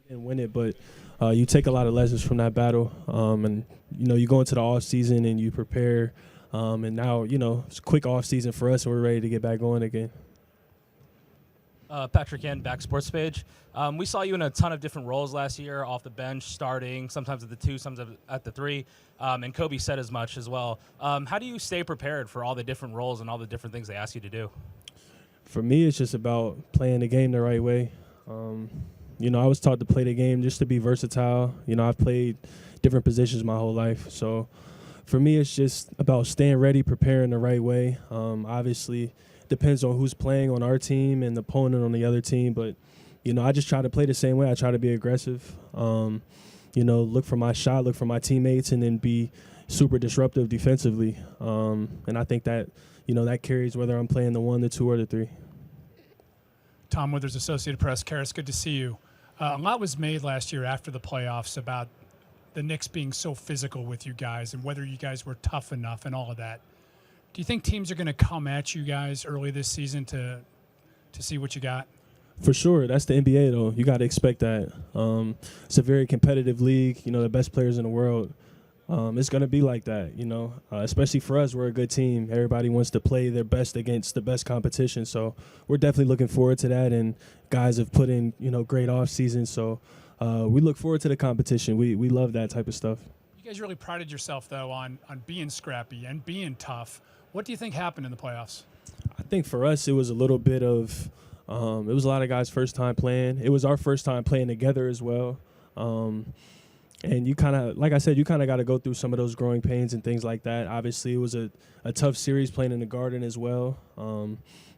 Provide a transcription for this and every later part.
and win it, but you take a lot of lessons from that battle, and you go into the off season and you prepare, and now it's a quick off season for us, and we're ready to get back going again. Patrick Yen, Back Sports Page. We saw you in a ton of different roles last year, off the bench, starting, sometimes at the 2, sometimes at the 3, and Kobe said as much as well. How do you stay prepared for all the different roles and all the different things they ask you to do? For me, it's just about playing the game the right way. I was taught to play the game just to be versatile. I've played different positions my whole life. So for me, it's just about staying ready, preparing the right way. Obviously, depends on who's playing on our team and the opponent on the other team. But, I just try to play the same way. I try to be aggressive, look for my shot, look for my teammates, and then be super disruptive defensively. And I think that, that carries whether I'm playing the 1, the 2, or the 3. Tom Withers, Associated Press. Caris, good to see you. A lot was made last year after the playoffs about the Knicks being so physical with you guys and whether you guys were tough enough and all of that. Do you think teams are going to come at you guys early this season to see what you got? For sure. That's the NBA, though. You got to expect that. It's a very competitive league. The best players in the world. It's going to be like that, especially for us. We're a good team. Everybody wants to play their best against the best competition. So we're definitely looking forward to that. And guys have put in, great off season. So we look forward to the competition. We love that type of stuff. You guys really prided yourself, though, on being scrappy and being tough. What do you think happened in the playoffs? I think for us, it was a little bit of it was a lot of guys' first time playing. It was our first time playing together as well. And you kind of, like I said, you kind of got to go through some of those growing pains and things like that. Obviously, it was a tough series playing in the Garden as well.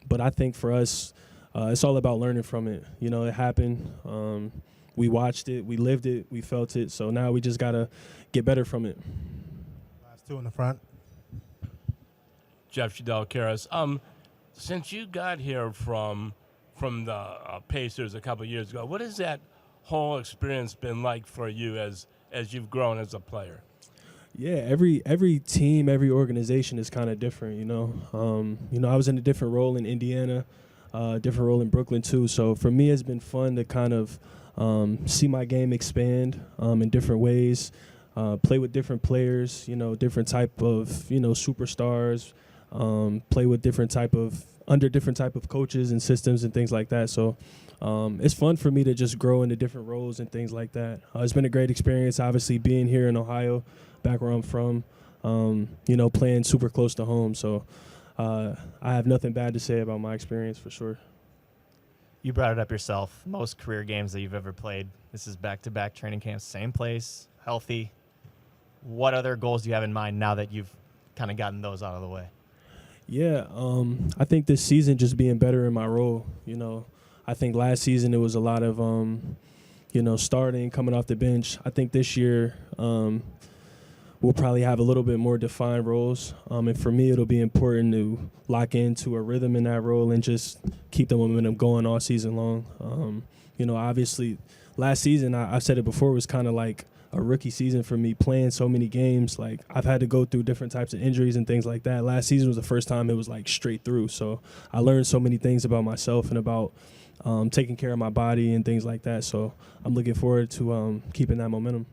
But I think for us, it's all about learning from it. It happened. We watched it. We lived it. We felt it. So now we just got to get better from it. Last 2 in the front. Jeff Shadell, Caris. Since you got here from the Pacers a couple of years ago, what has that whole experience been like for you as you've grown as a player? Yeah, every team, every organization is kind of different, I was in a different role in Indiana, different role in Brooklyn too. So for me, it's been fun to kind of see my game expand in different ways, play with different players, different type of, superstars, play with under different type of coaches and systems and things like that. So it's fun for me to just grow into different roles and things like that. It's been a great experience, obviously, being here in Ohio, back where I'm from, playing super close to home. So I have nothing bad to say about my experience for sure. You brought it up yourself. Most career games that you've ever played. This is back-to-back training camps, same place, healthy. What other goals do you have in mind now that you've kind of gotten those out of the way? Yeah, I think this season just being better in my role. I think last season it was a lot of, starting, coming off the bench. I think this year we'll probably have a little bit more defined roles. And for me, it'll be important to lock into a rhythm in that role and just keep the momentum going all season long. Obviously, last season, I said it before, was kind of like a rookie season for me, playing so many games. Like, I've had to go through different types of injuries and things like that. Last season was the first time it was like straight through. So I learned so many things about myself and about taking care of my body and things like that. So I'm looking forward to keeping that momentum.